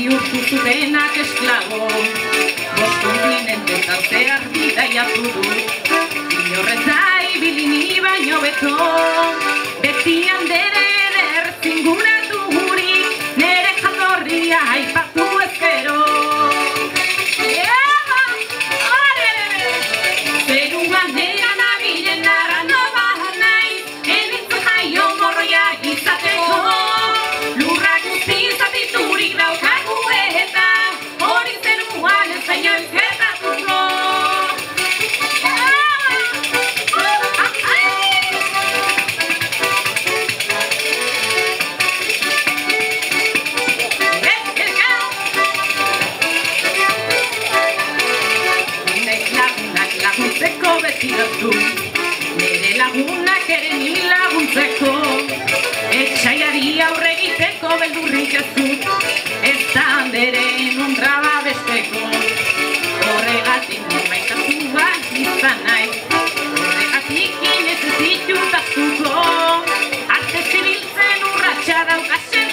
bihurtu zutenak esklabo, bost kontinente tarteak bidaiatu du. Inorreza ibilini baino beto, beti andere eder zinguratu guri, nere jatorria aipatu ezkero. Zeruan dean abilen arrano bat naiz, enitzu jaio morroia izateko, lurra guzti zatiturik daukagu eta, hori zeruan ez baino ezkertatuko. Laguntzeko beti datu, nire lagunak ere ni laguntzeko, etxaiari aurre egiteko beldurrik ez dut, ez da handeren ondra babesteko. Horregatik norbaitatuan izan nahi, horregatik inez ez ditut astuko, arte zibiltzen urratxa daukazen